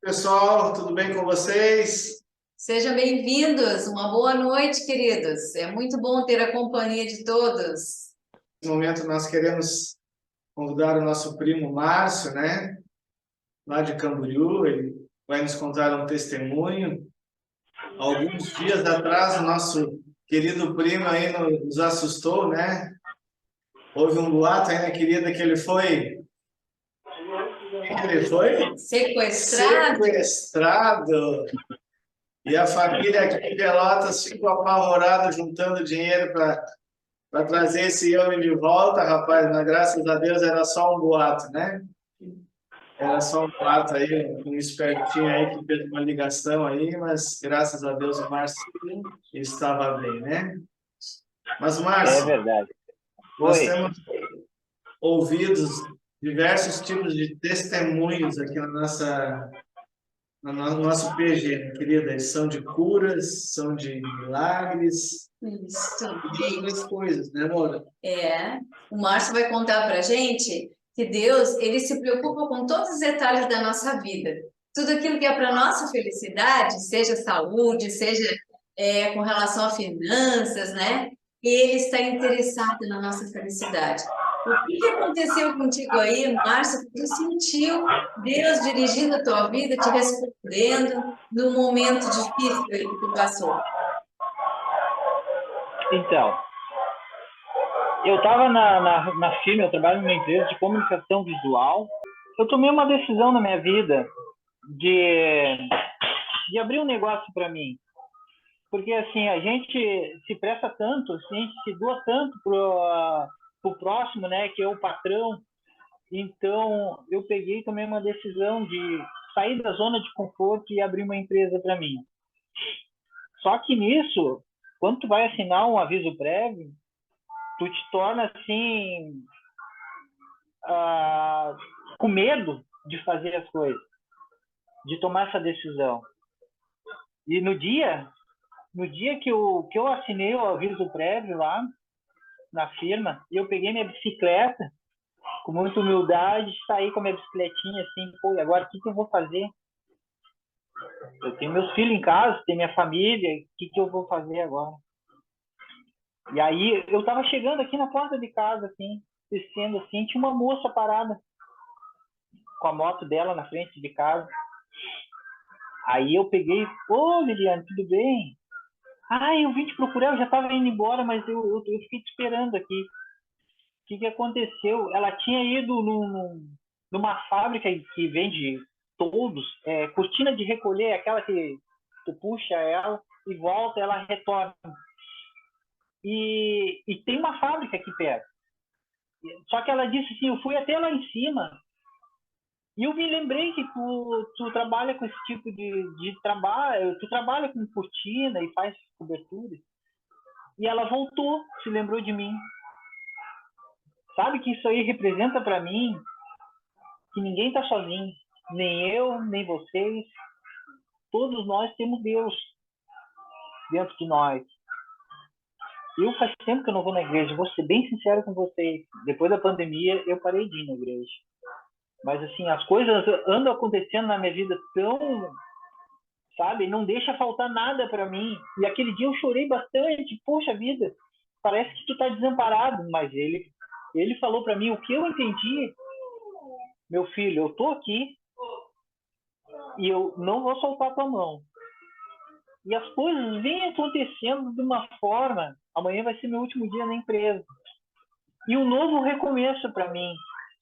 Pessoal, tudo bem com vocês? Sejam bem-vindos, uma boa noite, queridos. É muito bom ter a companhia de todos. Nesse momento nós queremos convidar o nosso primo Márcio, né? Lá de Camboriú, ele vai nos contar um testemunho. Alguns dias atrás, o nosso querido primo aí nos assustou, né? Houve um boato aí, né, querida, que ele foi... Que ele foi? Sequestrado? Sequestrado! E a família aqui em Pelotas ficou apavorada, juntando dinheiro para trazer esse homem de volta, rapaz, mas graças a Deus era só um boato, né? Era só um boato aí, um espertinho aí que fez uma ligação aí, mas graças a Deus o Márcio estava bem, né? Mas, É Márcio, verdade. nós Oi. temos ouvido diversos tipos de testemunhos aqui no nosso PG, minha querida. Eles são de curas, são de milagres, Isso. e de outras coisas, né, amor? O Márcio vai contar para a gente que Deus, ele se preocupa com todos os detalhes da nossa vida. Tudo aquilo que é para nossa felicidade, seja saúde, seja com relação a finanças, né? Ele está interessado na nossa felicidade. O que aconteceu contigo aí, Márcio, que tu sentiu Deus dirigindo a tua vida, te respondendo no momento difícil que tu passou? Então, eu estava na firma, eu trabalho numa empresa de comunicação visual. Eu tomei uma decisão na minha vida de, de abrir um negócio para mim. Porque, assim, a gente se presta tanto, assim, a gente se doa tanto pro próximo, né, que é o patrão. Então, eu peguei e tomei uma decisão de sair da zona de conforto e abrir uma empresa para mim. Só que nisso, quando tu vai assinar um aviso prévio, tu te torna assim, ah, com medo de fazer as coisas, de tomar essa decisão. E no dia que eu assinei o aviso prévio lá na firma, eu peguei minha bicicleta, com muita humildade, saí com a minha bicicletinha assim, pô, e agora o que eu vou fazer? Eu tenho meus filhos em casa, tenho minha família, o que eu vou fazer agora? E aí eu tava chegando aqui na porta de casa, assim, descendo assim, tinha uma moça parada com a moto dela na frente de casa. Aí eu peguei, ô Liliane, tudo bem? Ah, eu vim te procurar, eu já estava indo embora, mas eu fiquei te esperando aqui. O que aconteceu? Ela tinha ido numa fábrica que vende toldos, cortina de recolher, aquela que tu puxa ela e volta, ela retorna. E tem uma fábrica aqui perto. Só que ela disse assim, eu fui até lá em cima, e eu me lembrei que tu trabalha com esse tipo de trabalho, tu trabalha com cortina e faz cobertura. E ela voltou, se lembrou de mim. Sabe que isso aí representa para mim que ninguém tá sozinho. Nem eu, nem vocês. Todos nós temos Deus dentro de nós. Eu faz tempo que eu não vou na igreja. Vou ser bem sincero com vocês. Depois da pandemia, eu parei de ir na igreja. Mas assim, as coisas andam acontecendo na minha vida tão, sabe? Não deixa faltar nada para mim. E aquele dia eu chorei bastante. Poxa vida, parece que tu tá desamparado. Mas ele falou para mim o que eu entendi. Meu filho, eu tô aqui e eu não vou soltar tua mão. E as coisas vêm acontecendo de uma forma. Amanhã vai ser meu último dia na empresa. E um novo recomeço para mim.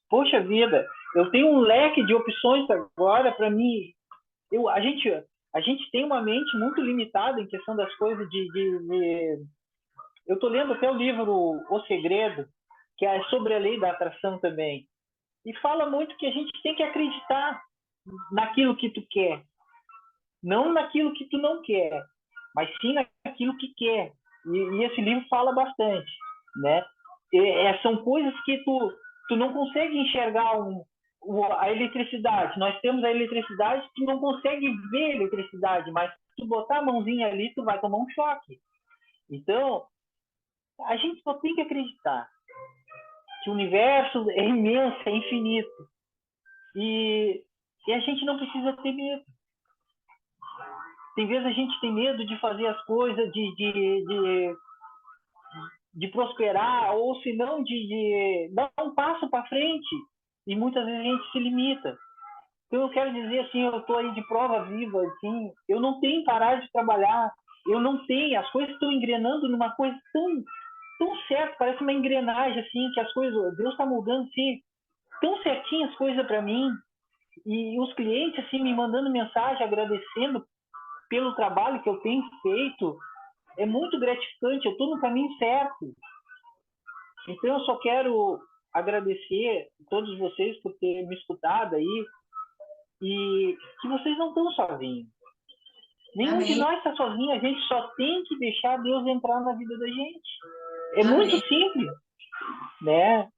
Poxa vida, eu tenho um leque de opções agora para mim. A gente tem uma mente muito limitada em questão das coisas eu estou lendo até o livro O Segredo, que é sobre a lei da atração também. E fala muito que a gente tem que acreditar naquilo que tu quer. Não naquilo que tu não quer, mas sim naquilo que quer. E esse livro fala bastante, né? São coisas que tu não consegue enxergar a eletricidade. Nós temos a eletricidade, tu não consegue ver a eletricidade, mas se tu botar a mãozinha ali, tu vai tomar um choque. Então, a gente só tem que acreditar que o universo é imenso, é infinito. E E a gente não precisa ter medo. Tem vezes a gente tem medo de fazer as coisas, de prosperar, ou se não, de dar um passo para frente. E muitas vezes a gente se limita. Então eu quero dizer assim, eu estou aí de prova viva, assim, eu não tenho parado de trabalhar, eu não tenho, as coisas estão engrenando numa coisa tão certa, parece uma engrenagem, assim, que as coisas, Deus está mudando, assim, tão certinho as coisas para mim, e os clientes, assim, me mandando mensagem, agradecendo pelo trabalho que eu tenho feito, é muito gratificante, eu estou no caminho certo. Então eu só quero agradecer a todos vocês por terem me escutado aí, e que vocês não estão sozinhos. Nenhum de Amém. nós está sozinho, a gente só tem que deixar Deus entrar na vida da gente. É Amém. muito simples, né?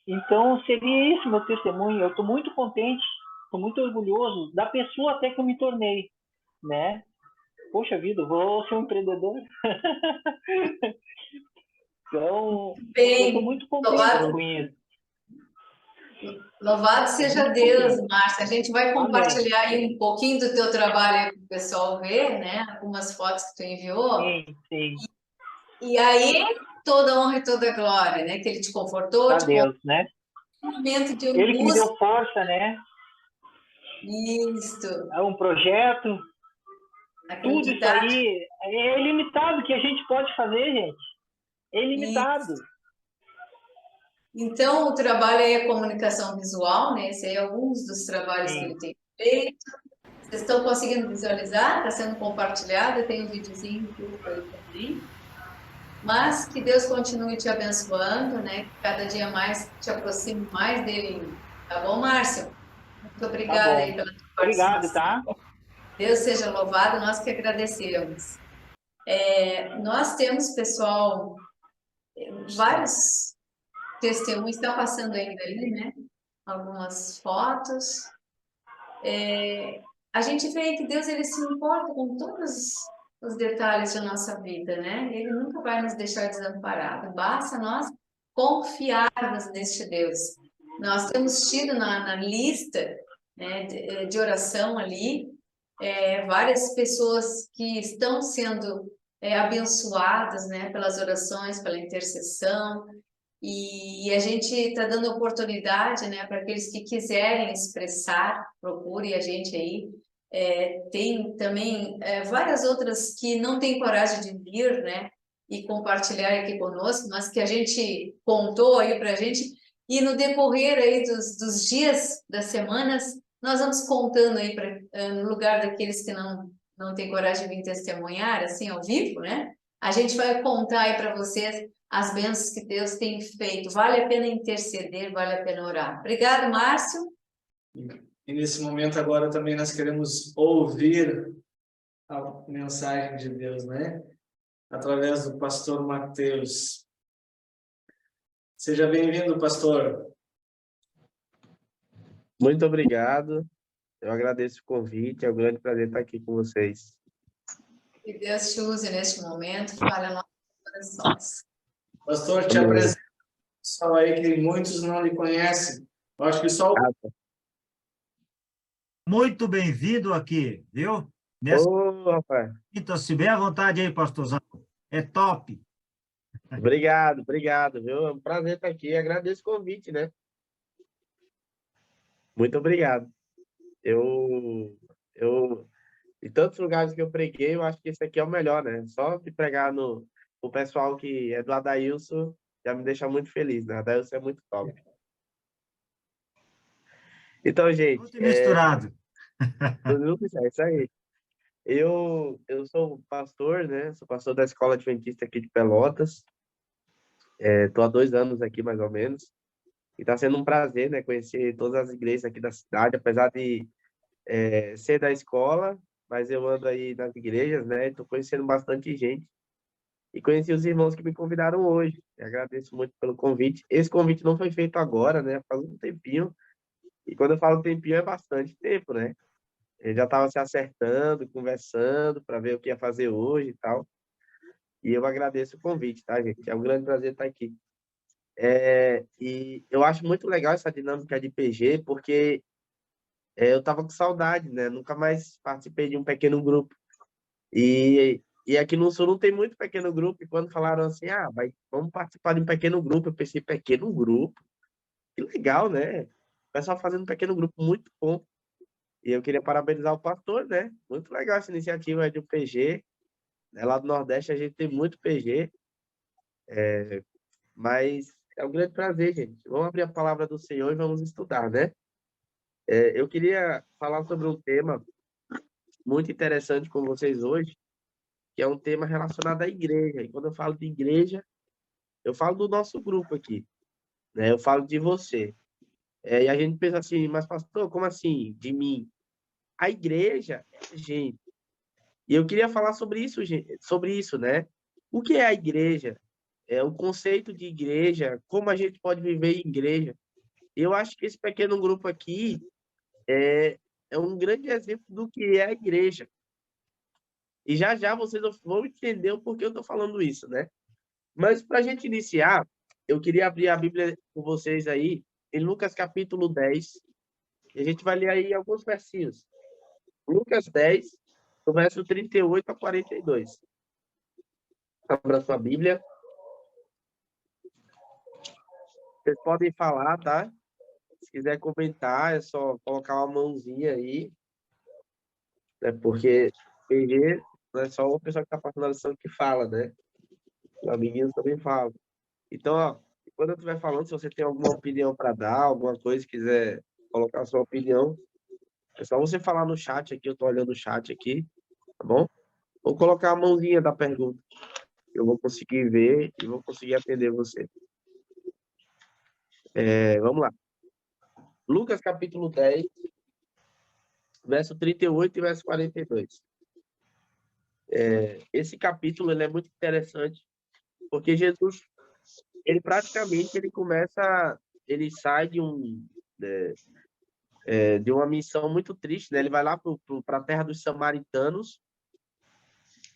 Então, seria esse meu testemunho. Eu estou muito contente, estou muito orgulhoso da pessoa até que eu me tornei, né? Poxa vida, eu vou ser um empreendedor. Então, eu estou Bem, muito contente louvado, com isso. louvado Estou seja muito Deus, contente. Márcia. A gente vai Amém. compartilhar aí um pouquinho do teu trabalho aí para o pessoal ver, né? Algumas fotos que tu enviou. Sim, sim. E aí, toda honra e toda glória, né? Que ele te confortou, Para te Deus, né? um momento de Ele que me angústia. deu força, né? Isto, É um projeto. Tudo isso acreditar. aí é ilimitado que a gente pode fazer, gente. É ilimitado. Então, o trabalho aí é comunicação visual, né? Esse aí é alguns dos trabalhos que Sim. ele tem feito. Vocês estão conseguindo visualizar? Está sendo compartilhado, tem um videozinho curto aí também. Mas que Deus continue te abençoando, né? Que cada dia mais te aproxime mais dele. Tá bom, Márcio? Muito Tá obrigada bom. aí pela tua Obrigado, participação. tá? Deus seja louvado, nós que agradecemos. Nós temos, pessoal, vários testemunhos, está passando ainda ali, né? Algumas fotos. A gente vê que Deus ele se importa com todos os detalhes da nossa vida, né? Ele nunca vai nos deixar desamparados. Basta nós confiarmos neste Deus. Nós temos tido na lista, né, de oração ali várias pessoas que estão sendo abençoadas, né, pelas orações, pela intercessão. E a gente está dando oportunidade, né, para aqueles que quiserem expressar, procure a gente aí. Tem também várias outras que não têm coragem de vir, né, e compartilhar aqui conosco, mas que a gente contou aí para a gente. E no decorrer aí dos dias, das semanas, nós vamos contando aí no lugar daqueles que não têm coragem de vir testemunhar, assim, ao vivo, né? A gente vai contar aí para vocês as bênçãos que Deus tem feito. Vale a pena interceder, vale a pena orar. Obrigado, Márcio. E nesse momento agora também nós queremos ouvir a mensagem de Deus, né? Através do pastor Mateus. Seja bem-vindo, pastor. Muito obrigado. Eu agradeço o convite. É um grande prazer estar aqui com vocês. Que Deus te use neste momento, fale a nossos corações. Pastor, te Amém. apresento um pessoal aí que muitos não lhe conhecem. Eu acho que só o... Muito bem-vindo aqui, viu? Nessa Ô, rapaz. sinta-se bem à vontade aí, pastorzão. É top. Obrigado, viu? É um prazer estar aqui. Agradeço o convite, né? Muito obrigado. Em tantos lugares que eu preguei, eu acho que esse aqui é o melhor, né? Só de pregar o pessoal que é do Adailson já me deixa muito feliz, né? Adailson é muito top. Então, gente, Tudo misturado. é isso aí. Eu sou pastor, né? Sou pastor da Escola Adventista aqui de Pelotas. Estou há 2 anos aqui, mais ou menos. E está sendo um prazer, né? Conhecer todas as igrejas aqui da cidade, apesar de ser da escola, mas eu ando aí nas igrejas, né? Estou conhecendo bastante gente. E conheci os irmãos que me convidaram hoje. Eu agradeço muito pelo convite. Esse convite não foi feito agora, né? Faz um tempinho. E quando eu falo tempinho, é bastante tempo, né? Ele já estava se acertando, conversando para ver o que ia fazer hoje e tal. E eu agradeço o convite, tá, gente? É um grande prazer estar aqui. E eu acho muito legal essa dinâmica de PG, porque eu tava com saudade, né? Nunca mais participei de um pequeno grupo. E aqui no Sul não tem muito pequeno grupo. E quando falaram assim, vamos participar de um pequeno grupo, eu pensei, pequeno grupo? Que legal, né? O pessoal fazendo um pequeno grupo, muito bom. E eu queria parabenizar o pastor, né? Muito legal essa iniciativa aí do PG. Né? Lá do Nordeste a gente tem muito PG, mas é um grande prazer, gente. Vamos abrir a palavra do Senhor e vamos estudar, né? Eu queria falar sobre um tema muito interessante com vocês hoje, que é um tema relacionado à igreja. E quando eu falo de igreja, eu falo do nosso grupo aqui, né? Eu falo de você. E a gente pensa assim, mas pastor, como assim? De mim? A igreja é a gente. E eu queria falar sobre isso, né? O que é a igreja? O conceito de igreja, como a gente pode viver em igreja. Eu acho que esse pequeno grupo aqui é um grande exemplo do que é a igreja. E já já vocês vão entender o porquê eu estou falando isso, né? Mas para a gente iniciar, eu queria abrir a Bíblia com vocês aí, em Lucas capítulo 10, e a gente vai ler aí alguns versinhos. Lucas 10, do verso 38 a 42. Abra sua Bíblia. Vocês podem falar, tá? Se quiser comentar, é só colocar uma mãozinha aí, né? Porque PG não é só uma pessoa que está passando a lição que fala, né? Os amiguinhos também falam. Então, ó, quando eu estiver falando, se você tem alguma opinião para dar, alguma coisa, quiser colocar a sua opinião, é só você falar no chat aqui, eu estou olhando o chat aqui, tá bom? Ou colocar a mãozinha da pergunta. Eu vou conseguir ver e vou conseguir atender você. Vamos lá. Lucas capítulo 10, verso 38 e verso 42. Esse capítulo ele é muito interessante, porque Jesus, ele sai de uma missão muito triste, né? Ele vai lá para a terra dos samaritanos,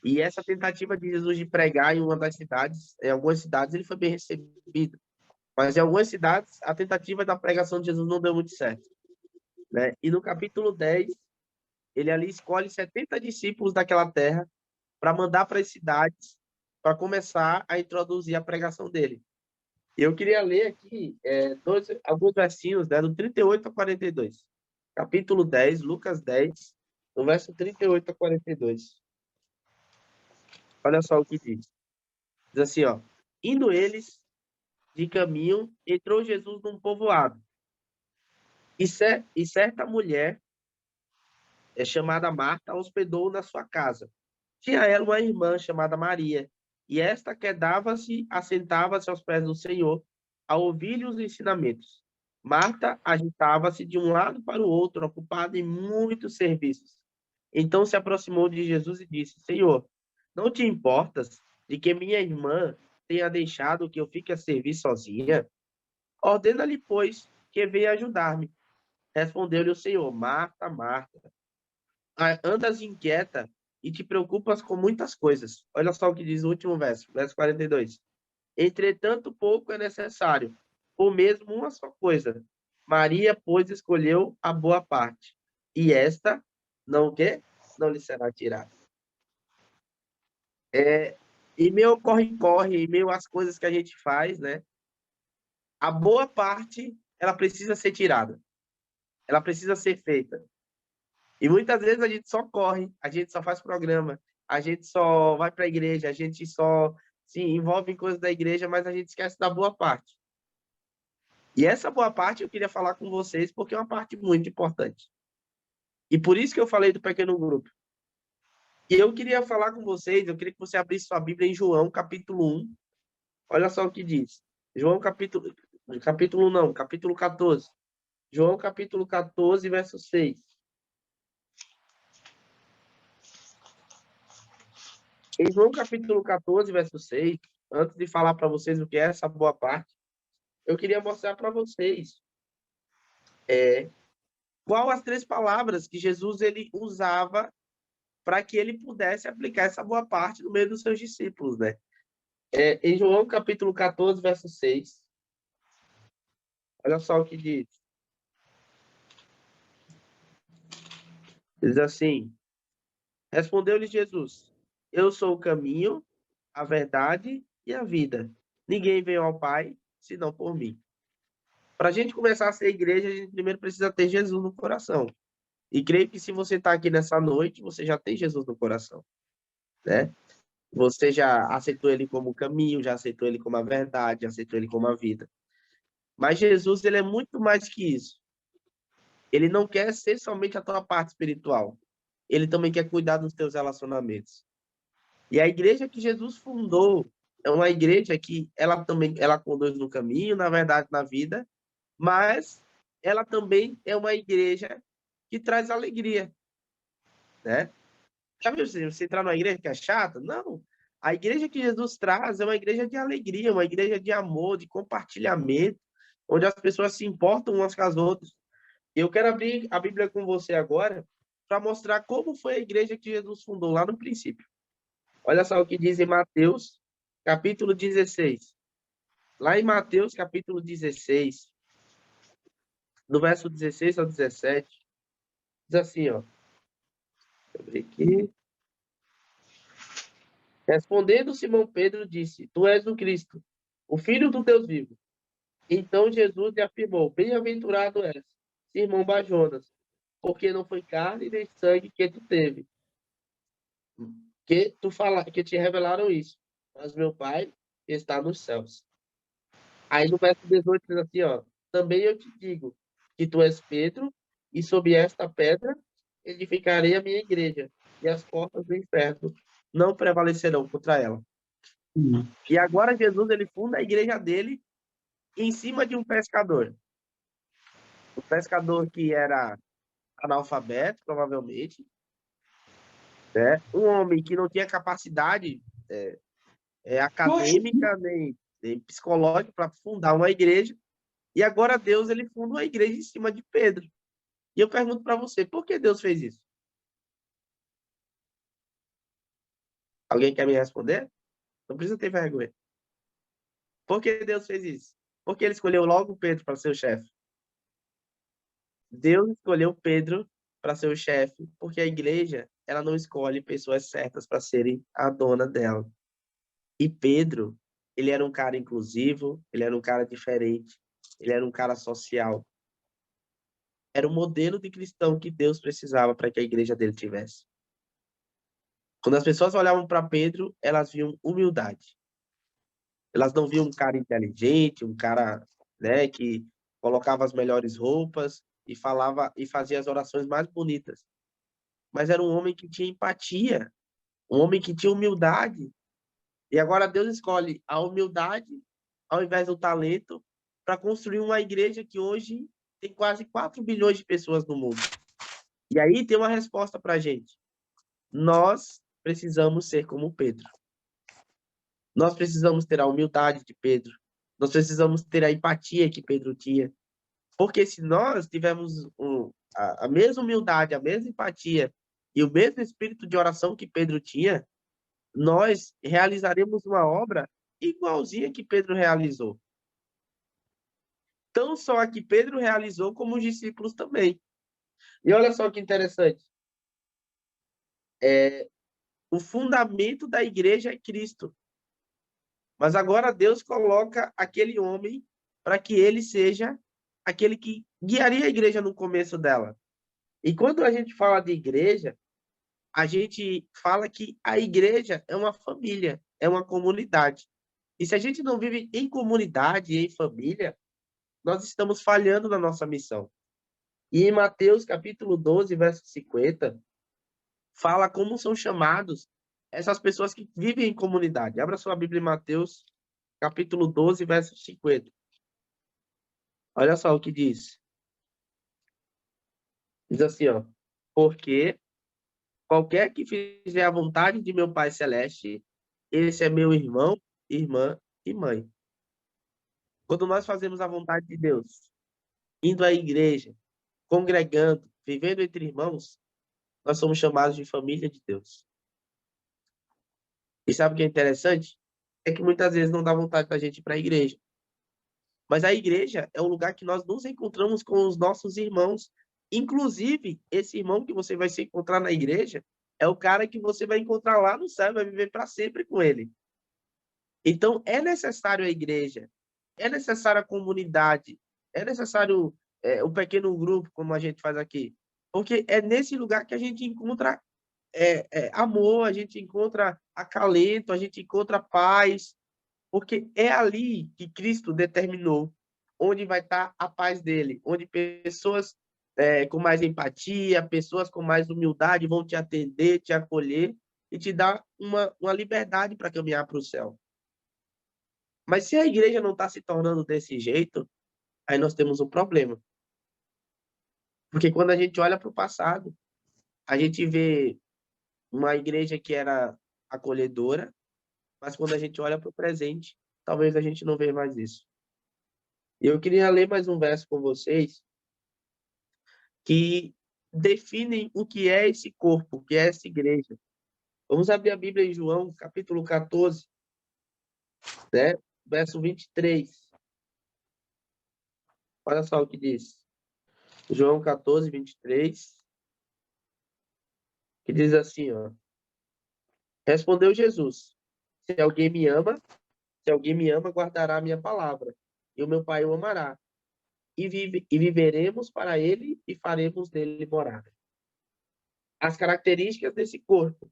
e essa tentativa de Jesus de pregar em algumas cidades ele foi bem recebido, mas em algumas cidades a tentativa da pregação de Jesus não deu muito certo, né? E no capítulo 10, ele ali escolhe 70 discípulos daquela terra para mandar para as cidades para começar a introduzir a pregação dele. Eu queria ler aqui alguns versinhos, né, do 38 a 42. Capítulo 10, Lucas 10, do verso 38 a 42. Olha só o que diz. Diz assim, ó. Indo eles de caminho, entrou Jesus num povoado. E certa mulher, chamada Marta, hospedou na sua casa. Tinha ela uma irmã chamada Maria, e esta quedava-se, assentava-se aos pés do Senhor, a ouvir-lhe os ensinamentos. Marta agitava-se de um lado para o outro, ocupada em muitos serviços. Então se aproximou de Jesus e disse: Senhor, não te importas de que minha irmã tenha deixado que eu fique a servir sozinha? Ordena-lhe, pois, que venha ajudar-me. Respondeu-lhe o Senhor: Marta, Marta, andas inquieta e te preocupas com muitas coisas. Olha só o que diz o último verso, verso 42. Entretanto, pouco é necessário, ou mesmo uma só coisa. Maria, pois, escolheu a boa parte, e esta não quer, não lhe será tirada. E meio corre-corre, e meio as coisas que a gente faz, né? A boa parte, ela precisa ser tirada. Ela precisa ser feita. E muitas vezes a gente só corre, a gente só faz programa, a gente só vai para a igreja, a gente só se envolve em coisas da igreja, mas a gente esquece da boa parte. E essa boa parte eu queria falar com vocês porque é uma parte muito importante. E por isso que eu falei do pequeno grupo. E eu queria falar com vocês, eu queria que você abrisse sua Bíblia em João, capítulo 1. Olha só o que diz. João, capítulo 14. João, capítulo 14, verso 6. Em João capítulo 14, verso 6, antes de falar para vocês o que é essa boa parte, eu queria mostrar para vocês qual as 3 palavras que Jesus ele usava para que ele pudesse aplicar essa boa parte no meio dos seus discípulos, né? Em João capítulo 14, verso 6, olha só o que diz. Diz assim: respondeu-lhe Jesus: eu sou o caminho, a verdade e a vida. Ninguém veio ao Pai senão por mim. Para a gente começar a ser igreja, a gente primeiro precisa ter Jesus no coração. E creio que se você está aqui nessa noite, você já tem Jesus no coração, né? Você já aceitou ele como o caminho, já aceitou ele como a verdade, já aceitou ele como a vida. Mas Jesus, ele é muito mais que isso. Ele não quer ser somente a tua parte espiritual. Ele também quer cuidar dos teus relacionamentos. E a igreja que Jesus fundou é uma igreja que ela conduz no caminho, na verdade, na vida, mas ela também é uma igreja que traz alegria, né? Já viu você entrar numa igreja que é chata? Não. A igreja que Jesus traz é uma igreja de alegria, uma igreja de amor, de compartilhamento, onde as pessoas se importam umas com as outras. Eu quero abrir a Bíblia com você agora para mostrar como foi a igreja que Jesus fundou lá no princípio. Olha só o que diz em Mateus, capítulo 16. Lá em Mateus, capítulo 16, do verso 16 ao 17, diz assim, ó. Deixa eu abrir aqui. Respondendo Simão Pedro, disse: tu és o Cristo, o Filho do Deus vivo. Então Jesus lhe afirmou: bem-aventurado és, Simão Bajonas, porque não foi carne nem sangue que tu teve, que te revelaram isso, mas meu Pai está nos céus. Aí no verso 18 diz assim, ó: também eu te digo que tu és Pedro, e sob esta pedra edificarei a minha igreja, e as portas do inferno não prevalecerão contra ela. E agora Jesus, ele funda a igreja dele em cima de um pescador. Um pescador que era analfabeto, provavelmente, né? Um homem que não tinha capacidade acadêmica nem psicológica para fundar uma igreja. E agora Deus, ele funda uma igreja em cima de Pedro. E eu pergunto para você, por que Deus fez isso? Alguém quer me responder? Não precisa ter vergonha. Por que Deus fez isso? Porque ele escolheu logo Pedro para ser o chefe. Deus escolheu Pedro para ser o chefe, porque a igreja, ela não escolhe pessoas certas para serem a dona dela. E Pedro, ele era um cara inclusivo, ele era um cara diferente, ele era um cara social. Era o modelo de cristão que Deus precisava para que a igreja dele tivesse. Quando as pessoas olhavam para Pedro, elas viam humildade. Elas não viam um cara inteligente, um cara, né, que colocava as melhores roupas e falava e fazia as orações mais bonitas. Mas era um homem que tinha empatia, um homem que tinha humildade. E agora Deus escolhe a humildade ao invés do talento para construir uma igreja que hoje tem quase 4 bilhões de pessoas no mundo. E aí tem uma resposta para a gente. Nós precisamos ser como Pedro. Nós precisamos ter a humildade de Pedro. Nós precisamos ter a empatia que Pedro tinha. Porque se nós tivermos a mesma humildade, a mesma empatia e o mesmo espírito de oração que Pedro tinha, nós realizaremos uma obra igualzinha que Pedro realizou. Não só a que Pedro realizou, como os discípulos também. E olha só que interessante. O fundamento da igreja é Cristo. Mas agora Deus coloca aquele homem para que ele seja aquele que guiaria a igreja no começo dela. E quando a gente fala de igreja, a gente fala que a igreja é uma família, é uma comunidade. E se a gente não vive em comunidade, em família, nós estamos falhando na nossa missão. E em Mateus, capítulo 12, verso 50, fala como são chamados essas pessoas que vivem em comunidade. Abra sua Bíblia em Mateus, capítulo 12, verso 50. Olha só o que diz. Diz assim, ó: porque qualquer que fizer a vontade de meu Pai Celeste, esse é meu irmão, irmã e mãe. Quando nós fazemos a vontade de Deus, indo à igreja, congregando, vivendo entre irmãos, nós somos chamados de família de Deus. E sabe o que é interessante? É que muitas vezes não dá vontade da gente ir para a igreja. Mas a igreja é o lugar que nós nos encontramos com os nossos irmãos Inclusive, esse irmão que você vai se encontrar na igreja é o cara que você vai encontrar lá no céu e vai viver para sempre com ele. Então, é necessário a igreja, é necessário a comunidade, é necessário o pequeno grupo, como a gente faz aqui. Porque é nesse lugar que a gente encontra amor, a gente encontra acalento, a gente encontra paz, porque é ali que Cristo determinou onde vai estar a paz dele, onde pessoas com mais empatia, pessoas com mais humildade vão te atender, te acolher e te dar uma liberdade para caminhar para o céu. Mas se a igreja não está se tornando desse jeito, aí nós temos um problema. Porque quando a gente olha para o passado, a gente vê uma igreja que era acolhedora, mas quando a gente olha para o presente, talvez a gente não veja mais isso. E eu queria ler mais um verso com vocês que definem o que é esse corpo, o que é essa igreja. Vamos abrir a Bíblia em João, capítulo 14, né? Verso 23. Olha só o que diz. João 14, 23, que diz assim, ó. Respondeu Jesus: Se alguém me ama, guardará a minha palavra, e o meu Pai o amará. E viveremos para ele e faremos dele morada. As características desse corpo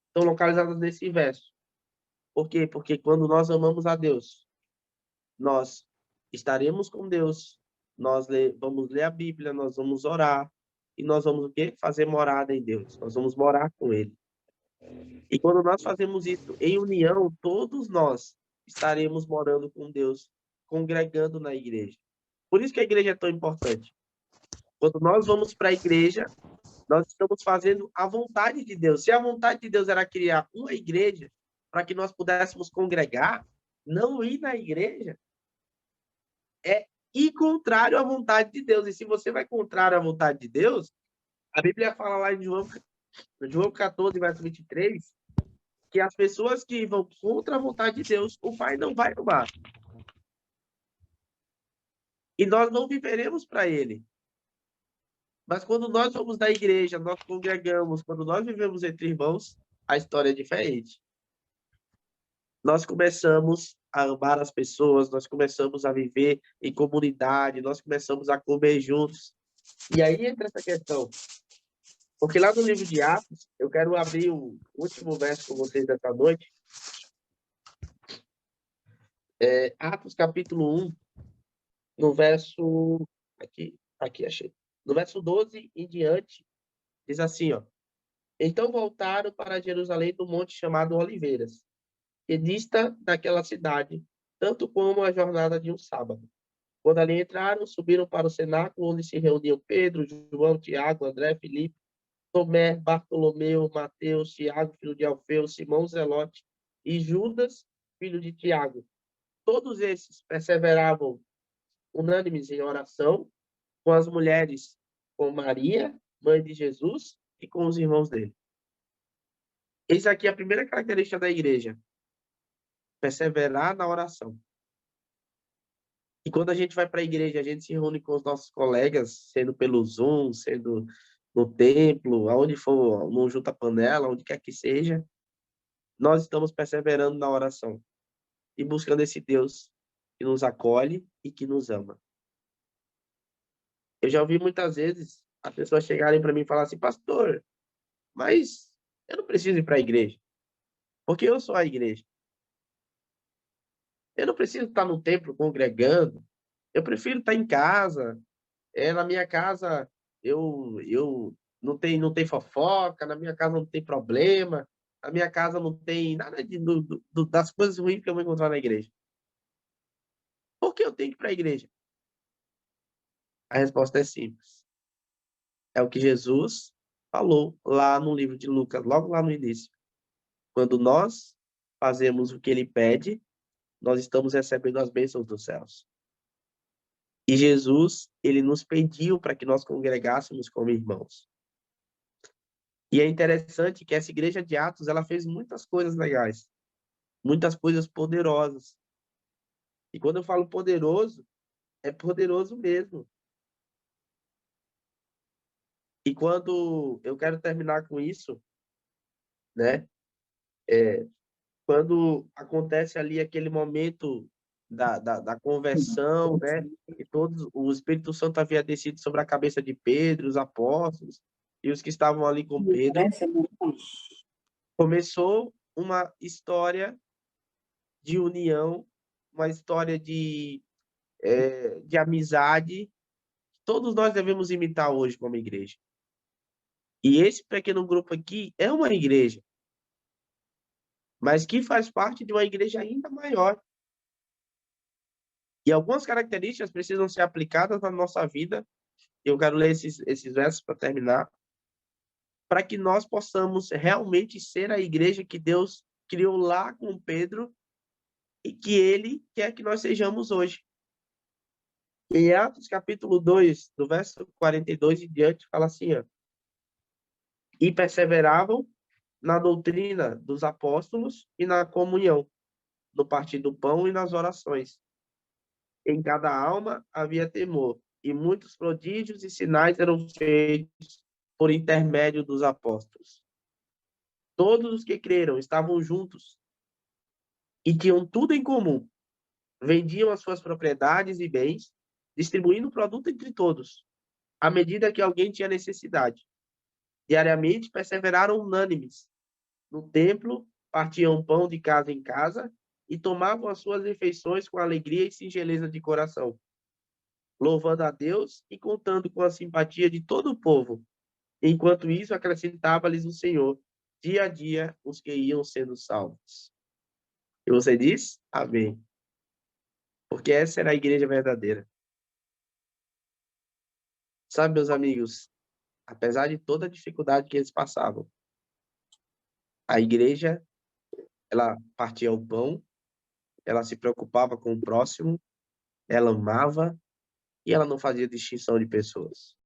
estão localizadas nesse verso. Por quê? Porque quando nós amamos a Deus, nós estaremos com Deus, nós vamos ler a Bíblia, nós vamos orar, e nós vamos o quê? Fazer morada em Deus. Nós vamos morar com Ele. E quando nós fazemos isso em união, todos nós estaremos morando com Deus, congregando na igreja. Por isso que a igreja é tão importante. Quando nós vamos para a igreja, nós estamos fazendo a vontade de Deus. Se a vontade de Deus era criar uma igreja para que nós pudéssemos congregar, não ir na igreja é ir contrário à vontade de Deus. E se você vai contrário à vontade de Deus, a Bíblia fala lá em João 14, verso 23, que as pessoas que vão contra a vontade de Deus, o Pai não vai amar. E nós não viveremos para Ele. Mas quando nós vamos da igreja, nós congregamos, quando nós vivemos entre irmãos, a história é diferente. Nós começamos a amar as pessoas, nós começamos a viver em comunidade, nós começamos a comer juntos. E aí entra essa questão. Porque lá no livro de Atos, eu quero abrir o último verso com vocês dessa noite. Atos capítulo 1, no verso... Aqui achei. No verso 12 em diante, diz assim, ó. Então voltaram para Jerusalém do monte chamado Oliveiras, que dista daquela cidade, tanto como a jornada de um sábado. Quando ali entraram, subiram para o cenáculo, onde se reuniam Pedro, João, Tiago, André, Filipe, Tomé, Bartolomeu, Mateus, Tiago, filho de Alfeu, Simão Zelote e Judas, filho de Tiago. Todos esses perseveravam unânimes em oração, com as mulheres, com Maria, mãe de Jesus, e com os irmãos dele. Essa aqui é a primeira característica da igreja. Perseverar na oração. E quando a gente vai para a igreja, a gente se reúne com os nossos colegas, sendo pelo Zoom, sendo no templo, aonde for, no junta-panela, onde quer que seja, nós estamos perseverando na oração e buscando esse Deus que nos acolhe e que nos ama. Eu já ouvi muitas vezes as pessoas chegarem para mim e falar assim, pastor, mas eu não preciso ir para a igreja, porque eu sou a igreja. Eu não preciso estar no templo congregando, eu prefiro estar em casa. Na minha casa eu não tem fofoca, na minha casa não tem problema, na minha casa não tem nada das coisas ruins que eu vou encontrar na igreja. Por que eu tenho que ir para a igreja? A resposta é simples. É o que Jesus falou lá no livro de Lucas, logo lá no início. Quando nós fazemos o que ele pede, nós estamos recebendo as bênçãos dos céus. E Jesus, ele nos pediu para que nós congregássemos como irmãos. E é interessante que essa igreja de Atos, ela fez muitas coisas legais, muitas coisas poderosas. E quando eu falo poderoso, é poderoso mesmo. E quando eu quero terminar com isso, né? Quando acontece ali aquele momento da conversão, né? E todos, o Espírito Santo havia descido sobre a cabeça de Pedro, os apóstolos e os que estavam ali com Pedro, começou uma história de união, uma história de amizade, que todos nós devemos imitar hoje como igreja. E esse pequeno grupo aqui é uma igreja, mas que faz parte de uma igreja ainda maior. E algumas características precisam ser aplicadas na nossa vida. Eu quero ler esses versos para terminar, para que nós possamos realmente ser a igreja que Deus criou lá com Pedro e que Ele quer que nós sejamos hoje. Em Atos, capítulo 2, do verso 42 em diante, fala assim, ó, e perseveravam na doutrina dos apóstolos e na comunhão, no partir do pão e nas orações. Em cada alma havia temor, e muitos prodígios e sinais eram feitos por intermédio dos apóstolos. Todos os que creram estavam juntos e tinham tudo em comum. Vendiam as suas propriedades e bens, distribuindo o produto entre todos, à medida que alguém tinha necessidade. Diariamente perseveraram unânimes no templo, partiam pão de casa em casa e tomavam as suas refeições com alegria e singeleza de coração, louvando a Deus e contando com a simpatia de todo o povo. Enquanto isso, acrescentava-lhes o Senhor, dia a dia, os que iam sendo salvos. E você diz? Amém. Porque essa era a igreja verdadeira. Sabe, meus amigos, apesar de toda a dificuldade que eles passavam, a igreja, ela partia o pão, ela se preocupava com o próximo, ela amava e ela não fazia distinção de pessoas.